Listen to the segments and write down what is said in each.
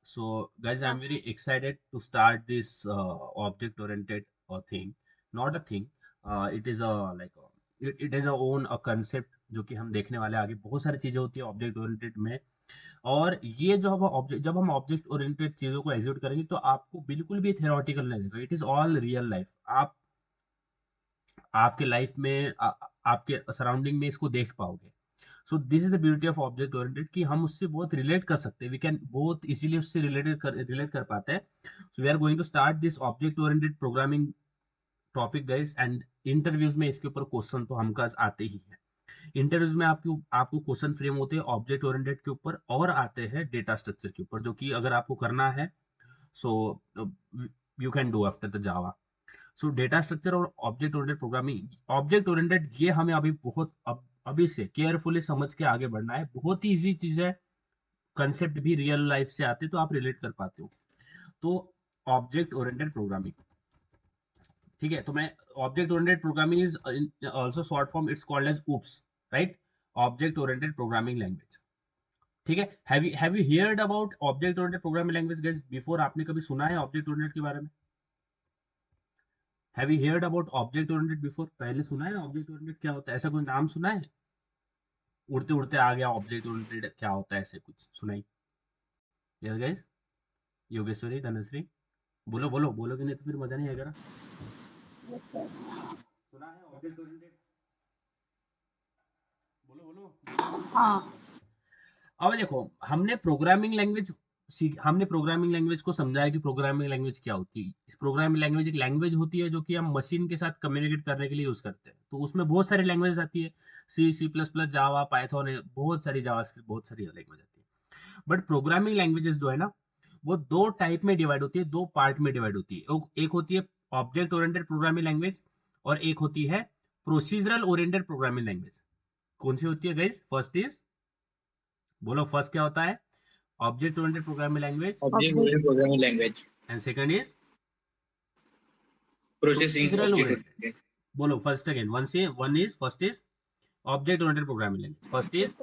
So, guys, I'm very excited to start this object-oriented thing. Not a thing. It is a it is a own a concept जो कि हम देखने वाले हैं आगे बहुत सारी चीजें होती है ऑब्जेक्ट ओरिएंटेड में। और ये जो हम ऑब्जेक्ट जब हम ऑब्जेक्ट ओरिएंटेड चीजों को एग्जीक्यूट करेंगे तो आपको बिल्कुल भी थियोरेटिकल नहीं लगेगा। It is all real life. आप आपके लाइफ में आपके सराउंडिंग में इसको देख पाओगे। So this is the beauty of object oriented कि हम उससे बहुत रिलेट कर सकते हैं। वी कैन बहुत इजीली उससे रिलेट कर पाते हैं। So we are going to start this object oriented programming topic guys. And interviews में इसके ऊपर क्वेश्चन तो हमका आते ही है। इंटरव्यूज में आपको आपको क्वेश्चन फ्रेम होते हैं ऑब्जेक्ट ओरिएंटेड के ऊपर और आते हैं डेटा स्ट्रक्चर के ऊपर, जो कि अगर आपको करना है so you can do after the Java. So data structure और object oriented programming, object oriented ये हमें अभी बहुत अभी से केयरफुली समझ के आगे बढ़ना है। बहुत ही इजी चीज है। कंसेप्ट भी रियल लाइफ से आते तो आप रिलेट कर पाते हो। तो ऑब्जेक्ट ओरिएंटेड प्रोग्रामिंग, ठीक है। तो मैं object oriented programming is also short form, it's called as OOPS, right. Object oriented programming language, ठीक है। Have you heard about object oriented programming language guys before? आपने कभी सुना है ऑब्जेक्ट ओरिएंटेड के बारे में? Have you heard about object oriented before? पहले सुना है ऑब्जेक्ट ओरिएंटेड क्या होता है? ऐसा कोई नाम सुना है? उड़ते उड़ते आ गया ऑब्जेक्ट ओरिएंटेड क्या होता है, ऐसे कुछ सुनाई? यस गाइस, योगेश्वरी, धनश्री, बोलो बोलो, बोलोगे नहीं तो फिर मजा नहीं आएगा ना। सुना है ऑब्जेक्ट ओरिएंटेड? बोलो बोलो, बोलो बोलो, बोलो हाँ। बोलो। अब देखो, हमने प्रोग्रामिंग लैंग्वेज को समझा है कि प्रोग्रामिंग लैंग्वेज क्या होती है। इस प्रोग्रामिंग लैंग्वेज एक लैंग्वेज होती है जो कि हम मशीन के साथ कम्युनिकेट करने के लिए यूज करते हैं। तो उसमें बहुत सारी लैंग्वेज आती है। C++, जावा, पाइथन है, बहुत सारी जावास्क्रिप्ट, बहुत सारी लैंग्वेज आती है। बट प्रोग्रामिंग लैंग्वेजेस जो है ना, वो दो टाइप में डिवाइड होती है, दो पार्ट में डिवाइड होती है। एक होती है ऑब्जेक्ट ओरिएंटेड प्रोग्रामिंग लैंग्वेज और एक होती है प्रोसीजरल ओरिएंटेड प्रोग्रामिंग लैंग्वेज। कौन सी होती है गाइस? फर्स्ट इज, बोलो फर्स्ट क्या होता है? Object oriented programming language. Object oriented programming language. And second is Processing procedural object oriented. oriented. बोलो first again, first is object oriented programming language, first is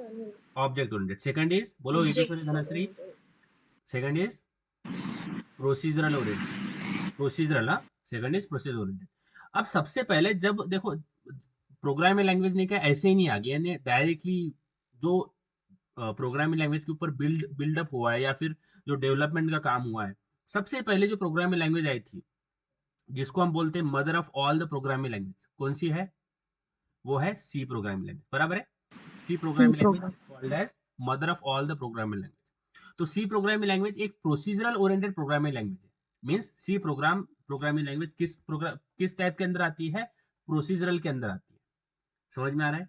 object oriented, second is, बोलो Yogeshwari, Dhanashree, second is procedural oriented. Procedural, हाँ, second is procedural oriented. अब सबसे पहले जब देखो, programming language ने क्या ऐसे ही नहीं आ गया, यानी डायरेक्टली जो प्रोग्रामिंग लैंग्वेज के ऊपर बिल्डअप हुआ है या फिर जो डेवलपमेंट का काम हुआ है, सबसे पहले जो प्रोग्रामिंग लैंग्वेज आई थी जिसको हम बोलते हैं mother of all the programming language, कौन सी है? वो है सी प्रोग्रामिंग लैंग्वेज, बराबर है। C C programming language program. Is called as mother of all the programming language. तो सी प्रोग्रामिंग लैंग्वेज एक प्रोसीजरल ओरिएंटेड प्रोग्रामिंग लैंग्वेज है। मींस सी प्रोग्रामिंग लैंग्वेज किस टाइप के अंदर आती है? प्रोसीजरल के अंदर आती है। समझ में आ रहा है?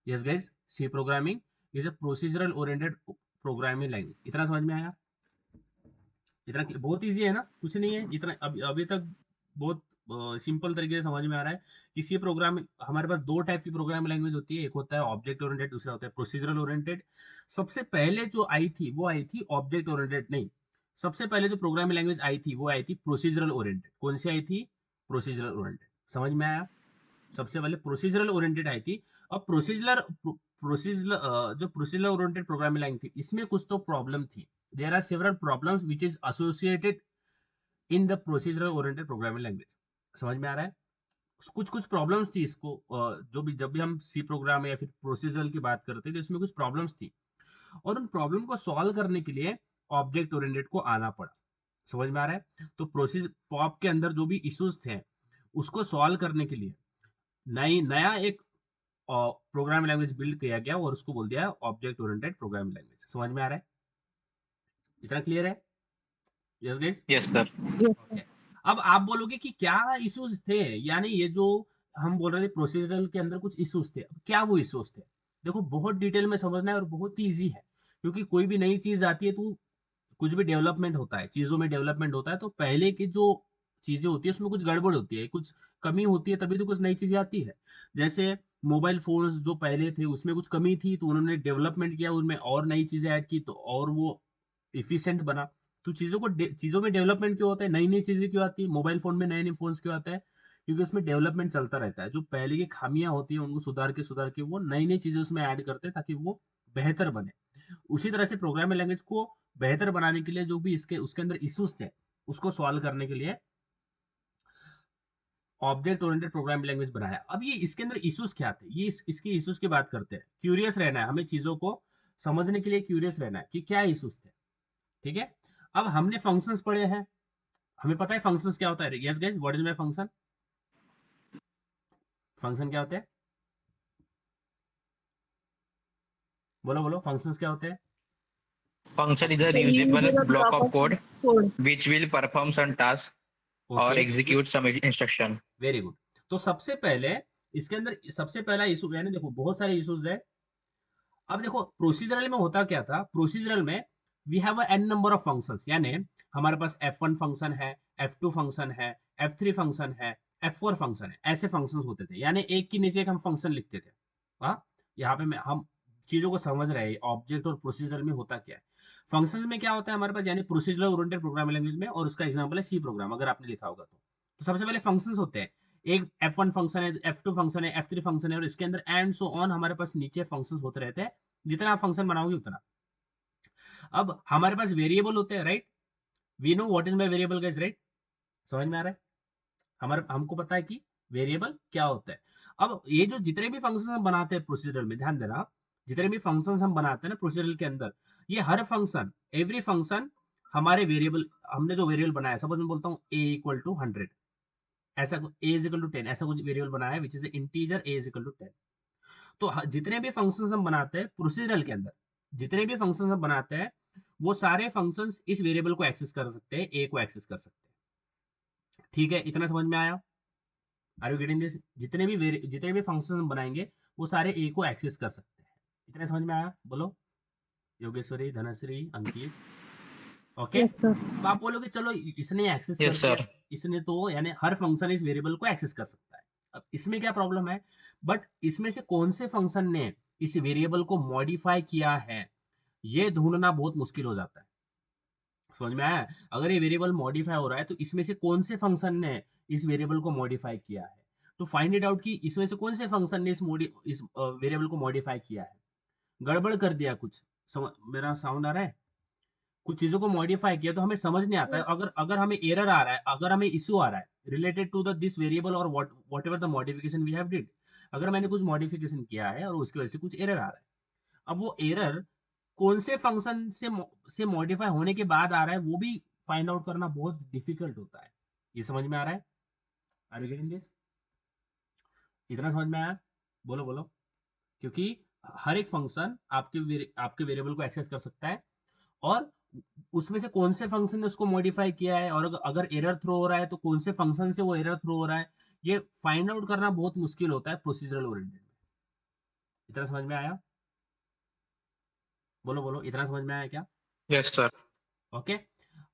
Yes guys, C programming is a procedural oriented programming language. इतना समझ में आया? इतना बहुत इजी है ना, कुछ नहीं है इतना। अभी तक बहुत सिंपल तरीके से समझ में आ रहा है कि सी प्रोग्राम, हमारे पास दो टाइप की प्रोग्रामिंग लैंग्वेज होती है, एक होता है ऑब्जेक्ट ओरिएंटेड, दूसरा होता है प्रोसीजरल ओरिएंटेड। सबसे पहले जो आई थी वो आई थी ऑब्जेक्ट ओरिएंटेड नहीं, सबसे पहले जो प्रोग्रामिंग लैंग्वेज आई थी वो आई थी प्रोसीजरल ओरिएंटेड। कौन सी आई थी? Procedural oriented. समझ में आया? सबसे पहले प्रोसीजरल ओरिएंटेड आई थी। अब जो प्रोसीजरल ओरिएंटेड प्रोग्रामिंग लैंग्वेज थी, इसमें कुछ तो प्रॉब्लम थी। There are several problems which is associated in the procedural oriented programming language. समझ में आ रहा है? कुछ कुछ प्रॉब्लम्स थी इसको, जो भी जब भी हम सी प्रोग्राम या फिर प्रोसीजरल की बात करते हैं तो इसमें कुछ प्रॉब्लम्स थी, और उन प्रॉब्लम को सॉल्व करने के लिए ऑब्जेक्ट ओरिएंटेड को आना पड़ा। समझ में आ रहा है? तो प्रोसीजर पॉप के अंदर जो भी इश्यूज थे उसको सॉल्व करने के लिए नया एक प्रोग्रामिंग लैंग्वेज बिल्ड किया गया और उसको बोल दिया ऑब्जेक्ट ओरिएंटेड प्रोग्रामिंग लैंग्वेज। समझ में आ रहा है? इतना क्लियर है? Yes guys, Yes, sir. Yes sir. Okay. अब आप बोलोगे कि क्या इश्यूज थे, यानी ये जो हम बोल रहे थे प्रोसीजरल के अंदर कुछ इश्यूज थे, अब क्या वो इश्यूज थे? देखो, बहुत डिटेल में समझना है और बहुत ही ईजी है, क्योंकि कोई भी नई चीज आती है तो कुछ भी डेवलपमेंट होता है, चीजों में डेवलपमेंट होता है, तो पहले की जो चीजें होती है उसमें कुछ गड़बड़ होती है, कुछ कमी होती है, तभी तो कुछ नई चीजें आती है। जैसे मोबाइल फोन्स जो पहले थे उसमें कुछ कमी थी तो उन्होंने डेवलपमेंट किया, उनमें और नई चीजें ऐड की तो और वो इफिशिएंट बना। तो चीजों में डेवलपमेंट क्यों होता है? नई नई चीजें क्यों आती है? मोबाइल फोन में नए नए फोन्स क्यों आता है? क्योंकि उसमें डेवलपमेंट चलता रहता है। जो पहले की खामियां होती है उनको सुधार के वो नई नई चीजें उसमें ऐड करते हैं ताकि वो बेहतर बने। उसी तरह से प्रोग्रामिंग लैंग्वेज को बेहतर बनाने के लिए जो भी इसके उसके अंदर इश्यूज थे उसको सॉल्व करने के लिए ऑब्जेक्ट ओरिएंटेड प्रोग्रामिंग लैंग्वेज बनाया। अब ये इसके अंदर इश्यूज क्या थे, ये इसके इश्यूज की बात करते हैं। क्यूरियस रहना है हमें, चीजों को समझने के लिए क्यूरियस रहना है कि क्या इश्यूज थे। ठीक है, अब हमने फंक्शंस पढ़े हैं, हमें पता है फंक्शंस क्या होता है। Yes guys, what is my function? Function क्या होते हैं? बोलो बोलो, फंक्शंस क्या होते हैं? Function is a So we reusable use a block block of of code code. which will perform some task or okay, execute some instruction. Very good. तो सबसे पहले इसके अंदर सबसे पहला इशू यानी देखो बहुत सारे इश्यूज है। अब देखो प्रोसीजरल में होता क्या था, प्रोसीजरल में we have N number of functions, यानी हमारे पास F1 फंक्शन है, F2 फंक्शन है, F3 फंक्शन है, F4 फंक्शन है, ऐसे फंक्शंस होते थे, यानी एक के नीचे एक हम फंक्शन लिखते थे। हाँ, यहाँ पे हम चीजों को समझ रहे हैं ऑब्जेक्ट और प्रोसीजरल में होता क्या है। फंक्शंस में क्या होता है हमारे पास, यानी प्रोसीजरल ओरिएंटेड प्रोग्रामिंग लैंग्वेज में, और उसका एग्जांपल है सी प्रोग्राम, अगर आपने लिखा होगा तो सबसे पहले फंक्शंस होते हैं। एक F1 फंक्शन है, F2 फंक्शन है, F3 फंक्शन है, और इसके अंदर एंड सो ऑन हमारे पास नीचे फंक्शंस होते रहते हैं। जितना आप फंक्शन बनाओगे उतना। अब हमारे पास वेरिएबल होते हैं, right? We know what is my variable guys, right? समझ में आ रहा है? हमारे हमको पता है कि वेरिएबल क्या होता है। अब ये जो जितने भी फंक्शन हम बनाते हैं प्रोसीजरल में, ध्यान देना, जितने भी फंक्शन हम बनाते हैं ना प्रोसीजरल के अंदर, ये हर फंक्शन, एवरी फंक्शन हमारे वेरिएबल, हमने जो वेरिएबल बनाया, सपोज मैं बोलता हूँ a = 100, ऐसा a = 10, ऐसा कुछ वेरिएबल बनाया है विच इज इंटीजर a = 10। तो जितने भी फंक्शंस हम बनाते हैं प्रोसीजरल के अंदर, जितने भी फंक्शंस हम बनाते हैं, वो सारे फंक्शंस इस वेरिएबल को एक्सेस कर सकते हैं, ए को एक्सेस कर सकते हैं। ठीक है, इतना समझ में आया? Are you getting this? जितने भी फंक्शंस हम बनाएंगे वो सारे ए को एक्सेस कर सकते हैं। इतना समझ में आया? बोलो Yogeshwari, Dhanashree, Ankit. Okay, Yes, sir. अब आप बोलोगे चलो इसने एक्सेस कर Yes, दिया, sir. इसने तो यानी हर फंक्शन इस वेरिएबल को एक्सेस कर सकता है। अब इसमें क्या प्रॉब्लम है? बट इसमें से कौन से फंक्शन ने इस वेरिएबल को मॉडिफाई किया है, ये ढूंढना बहुत मुश्किल हो जाता है। समझ में आया? अगर ये वेरिएबल मॉडिफाई हो रहा है तो इसमें से कौन से फंक्शन ने इस वेरिएबल को मॉडिफाई किया है, तो फाइंड इट आउट कि इसमें से कौन से फंक्शन ने इस वेरिएबल को मॉडिफाई किया है। गड़बड़ कर दिया कुछ, मेरा साउंड आ रहा है? कुछ चीजों को मॉडिफाई किया तो हमें समझ नहीं आता है। Yes. अगर अगर हमें एरर आ रहा है, अगर हमें इशू आ रहा है related to the this variable और whatever the modification we have did, अगर मैंने कुछ मॉडिफिकेशन किया है और उसकी वजह से कुछ एरर आ रहा है, अब वो एरर कौन से फंक्शन से मॉडिफाई होने के बाद आ रहा है, वो भी फाइंड आउट करना बहुत डिफिकल्ट होता है। ये समझ में आ रहा है? Are you getting this? इतना समझ में आया? बोलो बोलो। क्योंकि हर एक फंक्शन आपके वेरिएबल को एक्सेस कर सकता है, और उसमें से कौन से फंक्शन ने उसको मॉडिफाई किया है, और अगर एरर थ्रो हो रहा है तो कौन से फंक्शन से वो एरर थ्रो हो रहा है, ये फाइंड आउट करना बहुत मुश्किल होता है प्रोसीजरल ओरिएंटेड में। इतना समझ में आया? बोलो बोलो, इतना समझ में आया क्या? Yes, sir. ओके,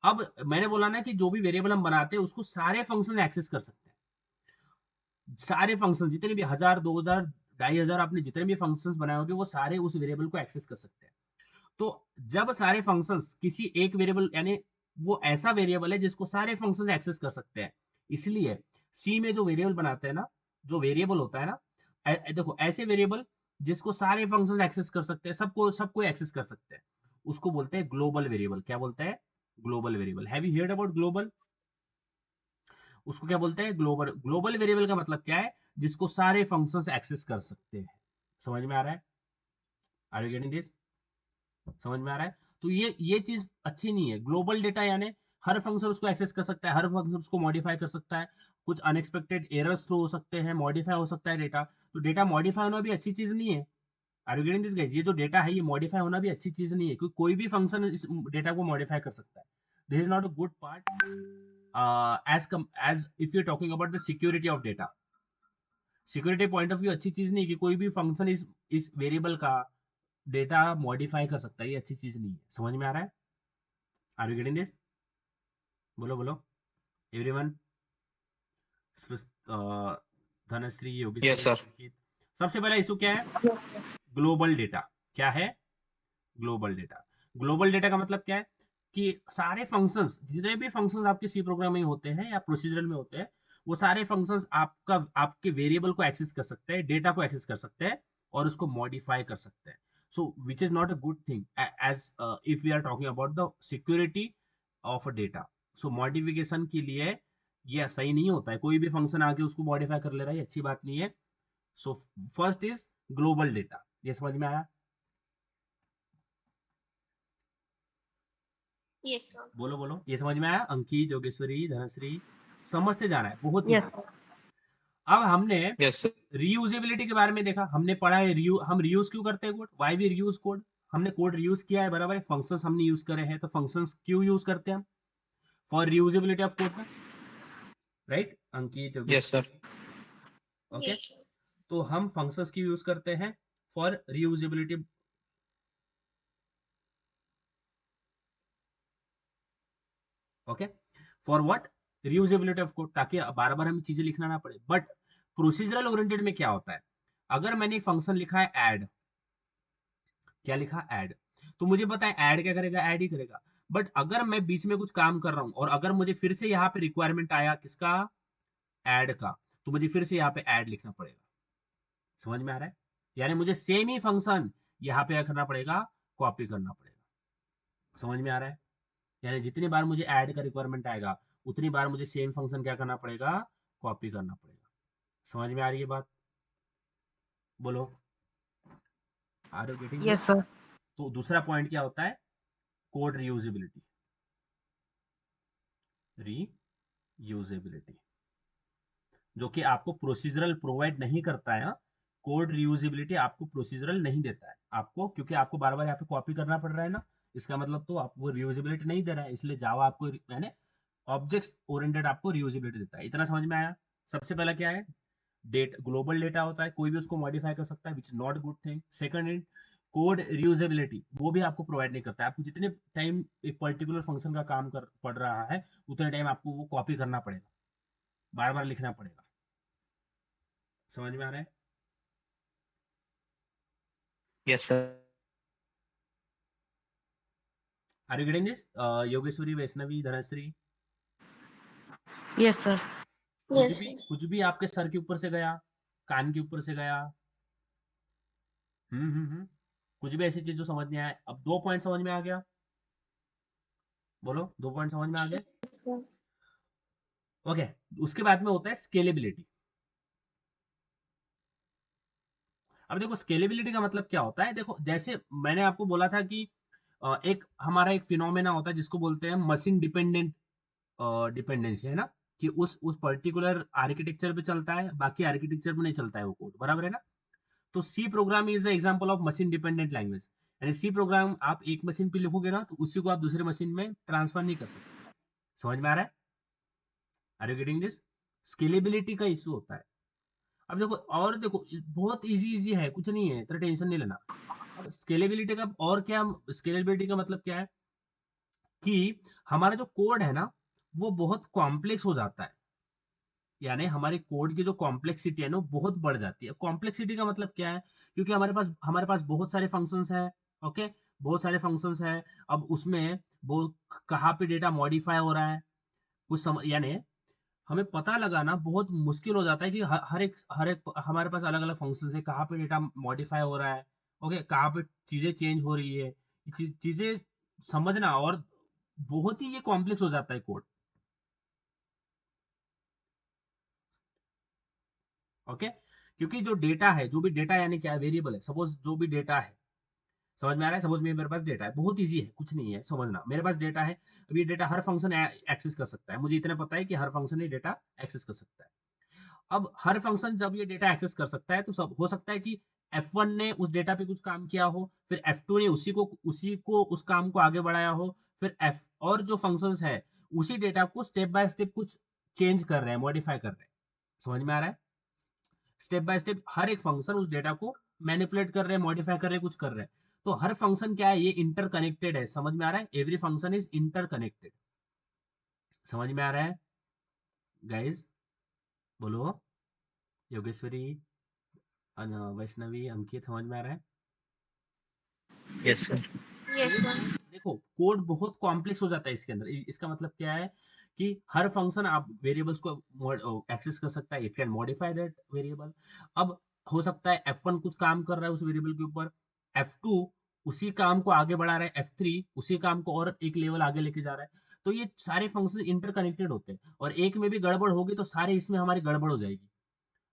अब मैंने बोला ना कि जो भी वेरिएबल हम बनाते हैं उसको सारे फंक्शन एक्सेस कर सकते हैं। सारे फंक्शन जितने भी 1000, 2000, 2500 आपने जितने भी फंक्शंस बनाए होंगे वो सारे उस वेरिएबल को एक्सेस कर सकते हैं। तो जब सारे फंक्शंस किसी एक वेरिएबल, यानी वो ऐसा वेरिएबल है जिसको सारे फंक्शंस एक्सेस कर सकते हैं, इसलिए सी में जो वेरिएबल बनाते हैं ना, जो वेरिएबल होता है ना, देखो ऐसे वेरिएबल जिसको सारे फंक्शंस एक्सेस कर सकते हैं, सबको सबको एक्सेस कर सकते हैं, उसको बोलते हैं ग्लोबल वेरिएबल। क्या बोलते हैं? Global variable. Have you heard about global? उसको क्या बोलते हैं? ग्लोबल। ग्लोबल वेरिएबल का मतलब क्या है? जिसको सारे फंक्शंस एक्सेस कर सकते हैं। समझ में आ रहा है? Are you getting this? समझ में आ रहा है? तो ये चीज अच्छी नहीं है। ग्लोबल डेटा यानी हर फंक्शन उसको एक्सेस कर सकता है, हर फंक्शन उसको मॉडिफाई कर सकता है, कुछ अनएक्सपेक्टेड एरर्स थ्रो हो सकते हैं, मॉडिफाई हो सकता है डेटा। तो डेटा मॉडिफाई होना भी अच्छी चीज नहीं है। Are you getting this guys? ये जो डेटा है ये मॉडिफाई होना भी अच्छी चीज नहीं है, क्योंकि कोई भी फंक्शन इस डेटा को मॉडिफाई कर सकता है। This is not a good part as if you talking about the security of data. Security point of view अच्छी चीज नहीं है कि कोई भी फंक्शन इस वेरिएबल का डेटा मॉडिफाई कर सकता है, ये अच्छी चीज नहीं है। समझ में आ रहा है? Are you getting this? बोलो बोलो everyone. Dhanashree, Yes, Yogeshwari, sir. अंकित। सबसे पहला इशू क्या है? Yes. Global data. क्या है? Global data. ग्लोबल डेटा का मतलब क्या है कि सारे फंक्शंस, जितने भी फंक्शंस आपके सी प्रोग्राम में होते हैं या प्रोसीजरल में होते हैं, वो सारे फंक्शंस आपके वेरिएबल को एक्सेस कर सकते हैं, डेटा को एक्सेस कर सकते हैं, और उसको मॉडिफाई कर सकते हैं। So which is not a good thing as if we are talking about the security of a data. So modification के लिए ये सही नहीं होता है, कोई भी फंक्शन आके उसको मॉडिफाई कर ले रहा है, ये अच्छी बात नहीं है. So first is global data. ये समझ में आया? Yes, sir. बोलो बोलो, ये समझ में आया? अंकित, योगेश्वरी, धनश्री, समझते जाना है, बहुत Yes, ईजी. sir. अब हमने Yes, sir. रीयूजेबिलिटी के बारे में देखा, हमने पढ़ा है हम रीयूज क्यों करते हैं code, why we reuse code. हमने कोड रीयूज किया है, बराबर है. फंक्शंस हमने यूज करे हैं, तो फंक्शंस क्यों यूज करते हैं हम? फॉर रीयूजेबिलिटी ऑफ कोड ना, राइट अंकित, Yes, Yogeshwari? sir. Okay, Yes, sir. तो हम फंक्शंस की यूज करते हैं for reusability. Okay, for what? Reusability of code, ताकि बार बार हमें चीजें लिखना ना पड़े. बट प्रोसीजरल ओरिएंटेड में क्या होता है, अगर मैंने एक फंक्शन लिखा है ऐड, क्या लिखा? ऐड. तो मुझे पता है ऐड क्या करेगा, ऐड ही करेगा. बट अगर मैं बीच में कुछ काम कर रहा हूं और अगर मुझे फिर से यहाँ पे रिक्वायरमेंट आया किसका? ऐड का, तो मुझे फिर से यहाँ पे ऐड लिखना पड़ेगा. समझ में आ रहा है? यानी मुझे सेम ही फंक्शन यहाँ पे क्या करना पड़ेगा? कॉपी करना पड़ेगा. समझ में आ रहा है? यानी जितनी बार मुझे ऐड का रिक्वायरमेंट आएगा उतनी बार मुझे सेम फंक्शन क्या करना पड़ेगा? कॉपी करना पड़ेगा. समझ में आ रही है बात? बोलो, are you getting? Yes, sir. तो दूसरा पॉइंट क्या होता है? Code reusability. रीयूजेबिलिटी जो कि आपको प्रोसीजरल प्रोवाइड नहीं करता है. कोड रीयूजेबिलिटी आपको प्रोसीजरल नहीं देता है आपको, क्योंकि आपको बार बार यहाँ पे कॉपी करना पड़ रहा है ना. इसका मतलब तो आपको रीयूजेबिलिटी नहीं दे रहा है, इसलिए जावा आपको यानी ऑब्जेक्ट ओरिएंटेड आपको रीयूजेबिलिटी देता है. इतना समझ में आया? सबसे पहला क्या है? ग्लोबल डेटा होता है, कोई भी उसको मॉडिफाई कर सकता है, which is not good thing. Second is code reusability, वो भी आपको प्रोवाइड नहीं करता है. आपको जितने टाइम एक पर्टिकुलर फंक्शन का काम कर पड़ रहा है उतने टाइम आपको वो कॉपी करना पड़ेगा, बार बार लिखना पड़ेगा. समझ में आ रहा है? Yes, sir. Are you getting this? Yogeshwari, Vaishnavi, Dhanashree? Yes, sir. कुछ Yes, भी sir. कुछ भी आपके सर के ऊपर से गया, कान के ऊपर से गया, कुछ भी ऐसी चीज जो समझ में आए. अब 2 पॉइंट समझ में आ गया, बोलो 2 पॉइंट समझ में आ गए? Yes, sir. ओके, उसके बाद में होता है स्केलेबिलिटी. अब देखो स्केलेबिलिटी का मतलब क्या होता है. देखो जैसे मैंने आपको बोला था कि एक हमारा एक फिनोमेना होता है जिसको बोलते हैं मशीन डिपेंडेंट डिपेंडेंसी, है ना, कि उस पर्टिकुलर आर्किटेक्चर पे चलता है, बाकी आर्किटेक्चर पे नहीं चलता है वो कोड, बराबर है ना. तो C program is example of machine dependent language. यानी सी प्रोग्राम आप एक मशीन पे लिखोगे ना तो उसी को आप दूसरे मशीन में ट्रांसफर नहीं कर सकते. समझ में आ रहा है? Are you getting this? Scalability का इशू होता है. अब देखो, और देखो बहुत इजी इजी है, कुछ नहीं है, इतना टेंशन नहीं लेना. अब स्केलेबिलिटी का और क्या, स्केलेबिलिटी का मतलब क्या है कि हमारा जो कोड है ना वो बहुत कॉम्प्लेक्स हो जाता है. यानी हमारे कोड की जो कॉम्प्लेक्सिटी है ना वो बहुत बढ़ जाती है. कॉम्प्लेक्सिटी का मतलब क्या है? क्योंकि हमारे पास बहुत सारे फंक्शंस हैं. ओके, बहुत सारे फंक्शंस हैं. अब उसमें वो कहाँ पे डेटा मॉडिफाई हो रहा है कुछ यानी हमें पता लगाना बहुत मुश्किल हो जाता है कि हर एक हमारे पास अलग अलग फंक्शंस है, कहाँ पे डेटा मॉडिफाई हो रहा है. ओके, कहाँ पे चीजें चेंज हो रही है, चीजें समझना और बहुत ही ये कॉम्प्लेक्स हो जाता है कोड. ओके, क्योंकि जो डेटा है, जो भी डेटा यानी क्या है, वेरिएबल है. सपोज जो भी डेटा है, समझ में आ रहा है? सपोज मेरे पास डेटा है, बहुत इजी है, कुछ नहीं है समझना. मेरे पास डेटा है, अब ये डेटा हर फंक्शन एक्सेस कर सकता है. मुझे इतना पता है कि हर फंक्शन ये डेटा एक्सेस कर सकता है. अब हर फंक्शन जब ये डेटा एक्सेस कर सकता है तो सब हो सकता है कि F1 ने उस डेटा पे कुछ काम किया हो, फिर F2 ने उसी को उस काम को आगे बढ़ाया हो, फिर F और जो फंक्शंस है उसी डेटा को स्टेप बाय स्टेप कुछ चेंज कर रहे हैं, मॉडिफाई कर रहे हैं. समझ में आ रहा है? स्टेप बाय स्टेप हर एक फंक्शन उस डेटा को मैनिपुलेट कर रहे हैं, मॉडिफाई कर रहे हैं, कुछ कर रहे हैं. तो हर फंक्शन क्या है, ये इंटरकनेक्टेड है. समझ में आ रहा है? Every function is interconnected. समझ में आ रहा है गाइज? बोलो, योगेश्वरी, वैष्णवी, अंकित, समझ में आ रहा है? Yes, sir. Yes, sir. देखो कोड बहुत कॉम्प्लेक्स हो जाता है इसके अंदर. इसका मतलब क्या है कि हर फंक्शन आप वेरिएबल्स को एक्सेस कर सकता है, it can modify that variable. अब हो सकता है F1 कुछ काम कर रहा है उस वेरिएबल के ऊपर, F2 उसी काम को आगे बढ़ा रहा है, F3 उसी काम को और एक लेवल आगे लेके जा रहा है। तो ये सारे फंक्शन इंटरकनेक्टेड होते हैं, और एक में भी गड़बड़ होगी तो सारे इसमें हमारी गड़बड़ हो जाएगी,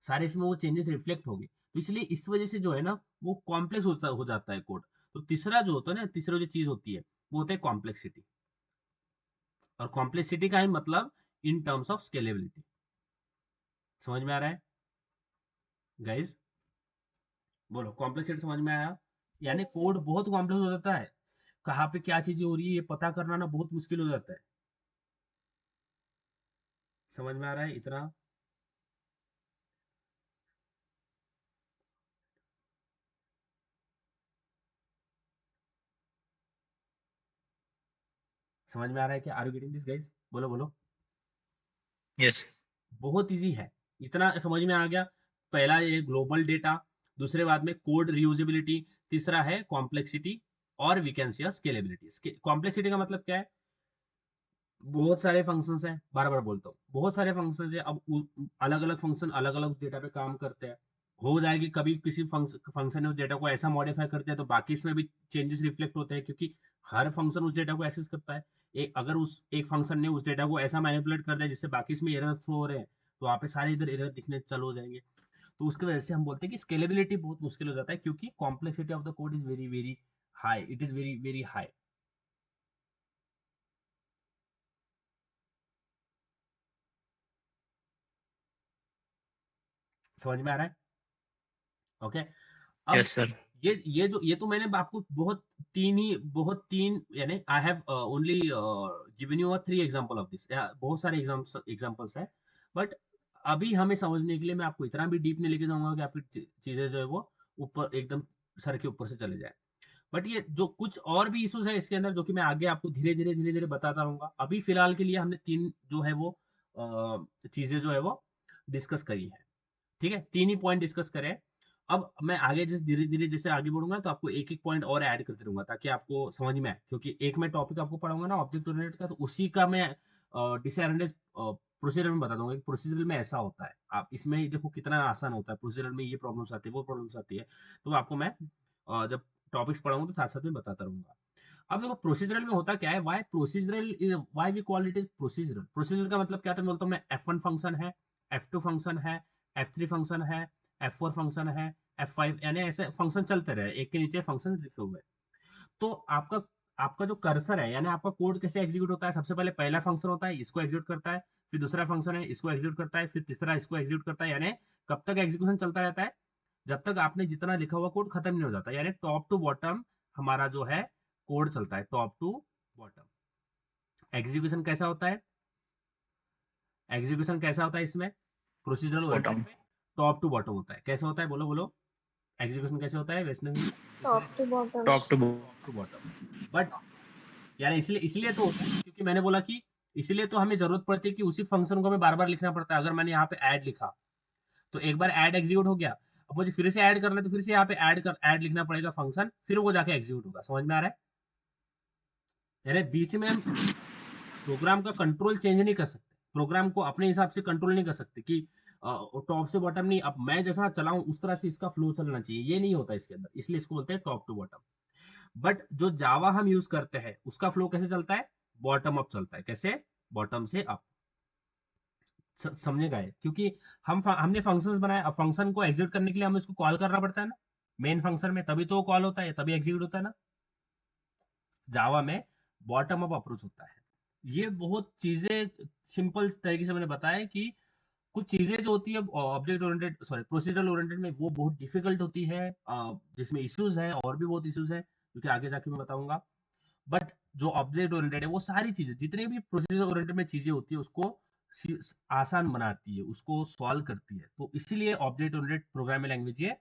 सारे इसमें वो चेंजेस रिफ्लेक्ट होंगे। तो इसलिए इस वजह से जो है ना वो कॉम्प्लेक्स हो जाता है कोड। तो तीसरा जो होता है ना, तीसरा जो चीज होती है वो होता है कॉम्प्लेक्सिटी। और कॉम्प्लेक्सिटी का ही मतलब इन टर्म्स ऑफ स्केलेबिलिटी। समझ में आ रहा है गाइज? बोलो, कॉम्प्लेक्सिटी समझ में आया? यानी कोड बहुत कॉम्प्लेक्स हो जाता है, कहाँ पे क्या चीजें हो रही है ये पता करना ना बहुत मुश्किल हो जाता है। समझ में आ रहा है इतना? समझ में आ रहा है क्या? Are you getting this guys? बोलो बोलो। यस बहुत इजी है, इतना समझ में आ गया? पहला ये ग्लोबल डेटा, दूसरे बाद में कोड रियूजेबिलिटी, तीसरा है कॉम्प्लेक्सिटी, और we can see scalability. Complexity का मतलब क्या है? बहुत सारे फंक्शंस हैं, बार बार बोलता हूँ, बहुत सारे फंक्शंस हैं। अब अलग अलग फंक्शन अलग अलग डेटा पे काम करते हैं। हो जाएगी कभी किसी फंक्शन ने उस डेटा को ऐसा मॉडिफाई कर दिया तो बाकी इसमें भी चेंजेस रिफ्लेक्ट होते हैं, क्योंकि हर फंक्शन उस डेटा को एक्सेस करता है। अगर उस एक फंक्शन ने उस डेटा को ऐसा मैनिपुलेट कर दिया जिससे बाकी इसमें एरर थ्रो हो रहे हैं, तो वहाँ पे सारे इधर एरर दिखने चालू हो जाएंगे। तो उसकी वजह से हम बोलते हैं कि स्केलेबिलिटी बहुत मुश्किल हो जाता है, क्योंकि complexity of the code is very very high, it is very very high. समझ में आ रहा है? ओके। अब यस सर ये तो मैंने आपको बहुत तीन यानी I have only given you 3 example of this, बहुत सारे एग्जांपल्स है। बट अभी हमें समझने के लिए मैं आपको इतना भी डीप नहीं लेके जाऊंगा कि आपकी चीजें जो है वो ऊपर एकदम सर के ऊपर से चले जाए। बट ये जो कुछ और भी इश्यूज है इसके अंदर, जो कि मैं आगे आपको धीरे धीरे बताता रहूंगा। अभी फिलहाल के लिए हमने तीन जो है वो चीजें जो है वो डिस्कस करी है। ठीक है, तीन ही पॉइंट डिस्कस करें। अब मैं आगे जैसे धीरे धीरे जैसे आगे बढ़ूंगा तो आपको एक एक पॉइंट और ऐड करते रहूंगा ताकि आपको समझ में आए, क्योंकि एक मैं टॉपिक आपको पढ़ाऊंगा ना ऑब्जेक्ट ओरिएंटेड का, तो उसी का मैं डिसएडवांटेज प्रोसीजर में बता दूंगा कि प्रोसीजर में ऐसा होता है। आप इसमें ही देखो कितना आसान होता है, प्रोसीजर में ये प्रॉब्लम्स आती है वो प्रॉब्लम्स आती है। तो आपको मैं जब टॉपिक्स पढ़ाऊंगा तो साथ साथ में बताता रहूंगा। अब देखो प्रोसीजरल में होता क्या है, why we call it is procedural. Procedure का मतलब क्या था, मैं बोलता हूँ मैं F1 फंक्शन है, F2 फंक्शन है, F3 फंक्शन है, F4 फंक्शन है, F5, यानी ऐसे फंक्शन चलते रहे, एक के नीचे फंक्शन लिखे हुए। तो आपका आपका जो कर्सर है यानी आपका कोड कैसे एग्जीक्यूट होता है, सबसे पहले पहला फंक्शन होता है, इसको एग्जीक्यूट करता है, फिर दूसरा फंक्शन है, इसको एग्जीक्यूट करता है, फिर तीसरा इसको एग्जीक्यूट करता है। यानी कब तक एग्जीक्यूशन चलता रहता है? जब तक आपने जितना लिखा हुआ कोड खत्म नहीं हो जाता, यानी टॉप टू बॉटम हमारा जो है कोड चलता है, टॉप टू बॉटम। एग्जीक्यूशन कैसा होता है? एग्जीक्यूशन कैसा होता है इसमें प्रोसीजरल ओरिएंटेड बॉटम में? टॉप टू बॉटम होता है। कैसा होता है? बोलो बोलो, एग्जीक्यूशन कैसे होता है Vaishnavi? Top to bottom. Top to top to bottom. But यानी इसलिए इसलिए तो होता है क्योंकि मैंने बोला कि इसलिए तो हमें जरूरत पड़ती है कि उसी फंक्शन को हमें बार बार लिखना पड़ता है। अगर मैंने यहाँ पे ऐड लिखा तो एक बार ऐड एग्जीक्यूट हो गया, अब मुझे फिर से ऐड करना है तो फिर से यहाँ पे ऐड लिखना पड़ेगा फंक्शन, फिर वो जाके एग्जीक्यूट होगा। समझ में आ रहा है? यानी बीच में हम प्रोग्राम का कंट्रोल चेंज नहीं कर सकते, प्रोग्राम को अपने हिसाब से कंट्रोल नहीं कर सकते कि टॉप से बॉटम नहीं, अब मैं जैसा चलाऊं उस तरह से इसका फ्लो चलना चाहिए, ये नहीं होता इसके अंदर, इसलिए इसको बोलते हैं टॉप टू बॉटम। बट जो जावा हम यूज करते हैं उसका फ्लो कैसे चलता है? बॉटम अप चलता है। कैसे? बॉटम से अप। समझेगा ये? क्योंकि हमने फंक्शंस बनाए, अब फंक्शन को एग्जीक्यूट करने के लिए हमें उसको कॉल करना पड़ता है ना मेन फंक्शन में, तभी तो वो कॉल होता है, तभी एग्जीक्यूट होता है ना। जावा में बॉटम अप अप्रोच होता है। ये बहुत चीजें सिंपल तरीके से मैंने बताया कि कुछ चीजें जो होती है object oriented sorry procedural oriented में वो बहुत डिफिकल्ट होती है, जिसमें इश्यूज हैं, और भी बहुत इश्यूज हैं क्योंकि आगे जाके मैं बताऊंगा। बट जो ऑब्जेक्ट ओरिएंटेड है वो सारी चीजें जितने भी प्रोसीजर ओरिएंटेड में चीजें होती है उसको आसान बनाती है, उसको सॉल्व करती है। तो इसीलिए ऑब्जेक्ट ओरिएंटेड प्रोग्रामिंग लैंग्वेज ये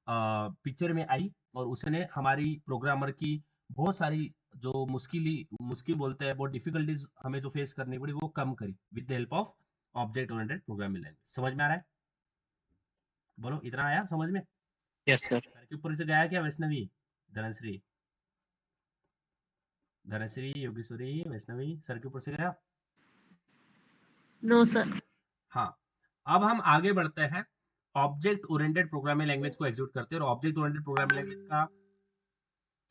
पिक्चर में आई, और उसने हमारी प्रोग्रामर की बहुत सारी जो मुश्किल बोलते हैं, बहुत डिफिकल्टीज हमें जो फेस करनी पड़ी वो कम करी with the help of object oriented programming language. समझ में आ रहा है? बोलो, इतना आया समझ में? यस सर सर के ऊपर से गया क्या वैष्णवी? धनश्री, धनश्री, योगेश्वरी, वैष्णवी, सर के ऊपर से गया? No sir. हाँ। अब हम आगे बढ़ते हैं, ऑब्जेक्ट ओरिएंटेड प्रोग्रामिंग लैंग्वेज को एग्जीक्यूट करते हैं। और ऑब्जेक्ट ओरिएंटेड प्रोग्रामिंग लैंग्वेज का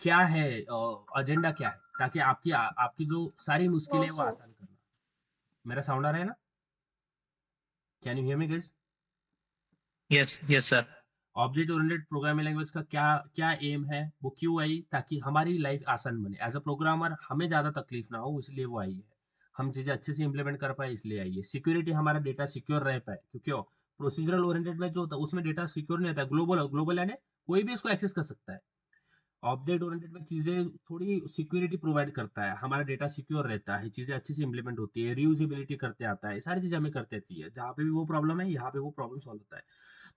क्या है, एजेंडा क्या है, ताकि आपकी जो सारी मुश्किलें Yes, वो sir. आसान करना। मेरा साउंड आ रहा है ना? Can you hear me guys? Yes, yes, sir. Object oriented programming language का क्या क्या एम है, वो क्यों आई? ताकि हमारी लाइफ आसान बने। एज अ प्रोग्रामर हमें ज्यादा तकलीफ ना हो, इसलिए वो आई है। हम चीजें अच्छे से इंप्लीमेंट कर पाए, इसलिए आई है। सिक्योरिटी, हमारा डेटा सिक्योर रह पाए, क्योंकि प्रोसीजरल ओरिएंटेड में जो होता है उसमें डेटा सिक्योर नहीं रहता है। ग्लोबल ग्लोबल यानी कोई भी इसको एक्सेस कर सकता है। ऑब्जेक्ट ओरिएंटेड में चीजें थोड़ी सिक्योरिटी प्रोवाइड करता है, हमारा डेटा सिक्योर रहता है, चीजें अच्छे से इंप्लीमेंट होती है, रीयूजेबिलिटी करते आता है, ये सारी चीजें हमें करते आती है। जहाँ पे भी वो प्रॉब्लम है, यहाँ पे वो प्रॉब्लम सॉल्व होता है।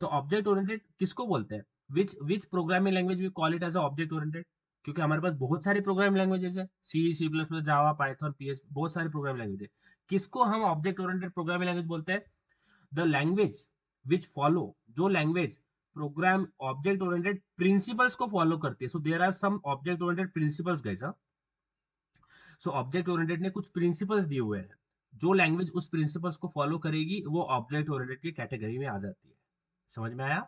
तो ऑब्जेक्ट ओरिएंटेड किसको बोलते हैं? Which programming language we call it as object oriented? क्योंकि हमारे पास बहुत सारी प्रोग्रामिंग लैंग्वेजेस है, सी++, जावा, पाइथन, पीएच, बहुत सारी प्रोग्रामिंग लैंग्वेज है। किसको हम ऑब्जेक्ट ओरिएंटेड प्रोग्रामिंग लैंग्वेज बोलते हैं? द लैंग्वेज विच फॉलो, जो language program object oriented principles को फॉलो करती है। So there are some object oriented principles guys. So object oriented ने कुछ प्रिंसिपल्स दिए हुए हैं, जो लैंग्वेज उस प्रिंसिपल्स को फॉलो करेगी वो ऑब्जेक्ट ओरिएंटेड की कैटेगरी में आ जाती है। समझ में आया?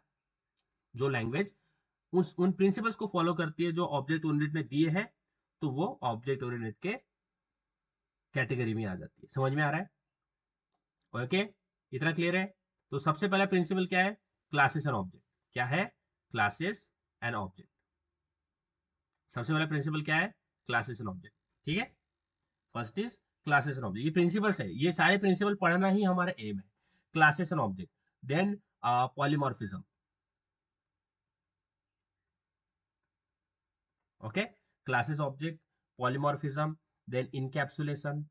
जो लैंग्वेज उस उन प्रिंसिपल्स को फॉलो करती है जो ऑब्जेक्ट ओरिएंटेड ने दिए हैं, तो वो ऑब्जेक्ट ओरिएंटेड के कैटेगरी में आ जाती है। समझ में आ रहा है? ओके, इतना क्लियर है? तो सबसे पहला प्रिंसिपल क्या है? Classes and object. क्या है? Classes and object. सबसे पहला प्रिंसिपल क्या है? Classes and object. ठीक है, first is classes and object. ये प्रिंसिपल्स है, ये सारे प्रिंसिपल पढ़ना ही हमारा एम है। Classes and object, then polymorphism. Okay, classes, object, polymorphism, then encapsulation.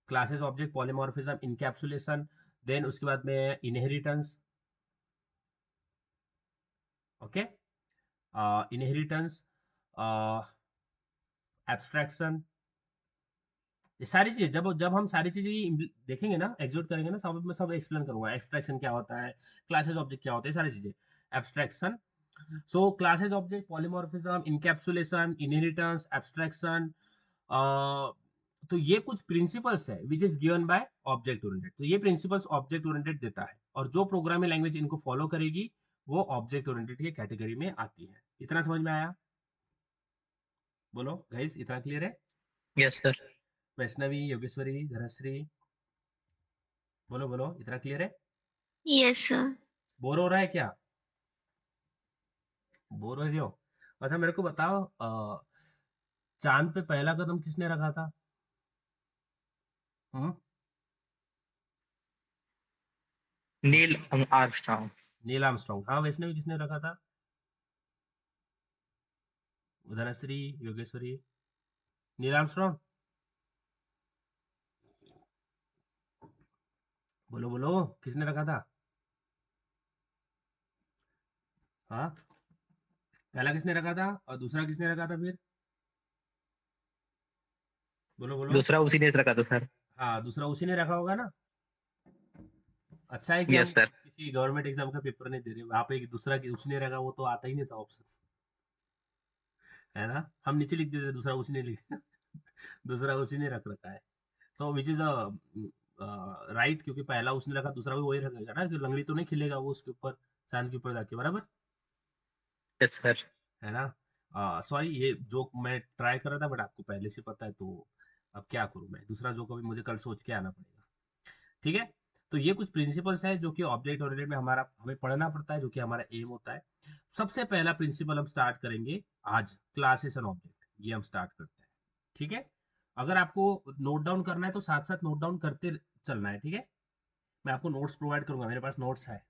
Classes, object, polymorphism, encapsulation, then उसके बाद में इनहेरिटेंस। Okay, inheritance, abstraction. ये सारी चीजें जब जब हम सारी चीजें देखेंगे ना, एग्जीक्यूट करेंगे ना, सब मैं सब एक्सप्लेन करूंगा। एब्स्ट्रैक्शन क्या होता है, क्लासेस ऑब्जेक्ट क्या होता है, सारी चीजें। Abstraction, so classes object, polymorphism, encapsulation, inheritance, abstraction. तो ये कुछ प्रिंसिपल्स है which is given by object oriented. तो ये प्रिंसिपल्स ऑब्जेक्ट ओरिएंटेड देता है, और जो प्रोग्रामिंग लैंग्वेज इनको फॉलो करेगी वो ऑब्जेक्ट ओरिएंटेड की कैटेगरी में आती है। इतना समझ में आया? बोलो गाइस, इतना क्लियर है? Yes, sir. वैष्णवी, योगेश्वरी, धनश्री, बोलो बोलो, इतना क्लियर है? Yes, sir. बोर हो रहा है क्या? बोर हो रही हो? अच्छा मेरे को बताओ, चांद पे पहला कदम किसने रखा था? हम्म? Neil Armstrong. Neil Armstrong. हाँ, वैष्णवी, किसने रखा था? Dhanashree, Yogeshwari, Neil Armstrong. बोलो बोलो, किसने रखा था? हाँ, पहला किसने रखा था और दूसरा किसने रखा था फिर? बोलो बोलो। दूसरा उसी ने रखा था सर। हाँ, दूसरा उसी ने रखा होगा ना। अच्छा है कि हम यस सर। किसी गवर्नमेंट एग्जाम का पेपर नहीं दे रहे, वहां पे एक दूसरा की उसने रखा, वो तो आता ही नहीं था ऑप्शन, है ना। हम नीचे लिख देते दूसरा उसी ने लिख दूसरा उसी ने रख रखा है। सो विच इज अ राइट, क्योंकि पहला उसने रखा, दूसरा भी वही रखेगा ना, कि लंगड़ी तो नहीं खिलेगा वो उसके ऊपर, चांद के ऊपर जाके, बराबर यस सर। है ना। सॉरी, ये जोक मैं ट्राई कर रहा था, बट आपको पहले से पता है, तो अब क्या करूं मैं, दूसरा जोक अभी मुझे कल सोच के आना पड़ेगा। ठीक है, तो ये कुछ प्रिंसिपल्स है जो कि ऑब्जेक्ट ओरिएंटेड में हमारा हमें पढ़ना पड़ता है, जो कि हमारा एम होता है। सबसे पहला प्रिंसिपल हम स्टार्ट करेंगे आज, क्लासेस एंड ऑब्जेक्ट, ये हम स्टार्ट करते हैं। ठीक है, अगर आपको नोट डाउन करना है तो साथ साथ नोट डाउन करते चलना है। ठीक है, मैं आपको नोट्स प्रोवाइड करूंगा, मेरे पास नोट्स है।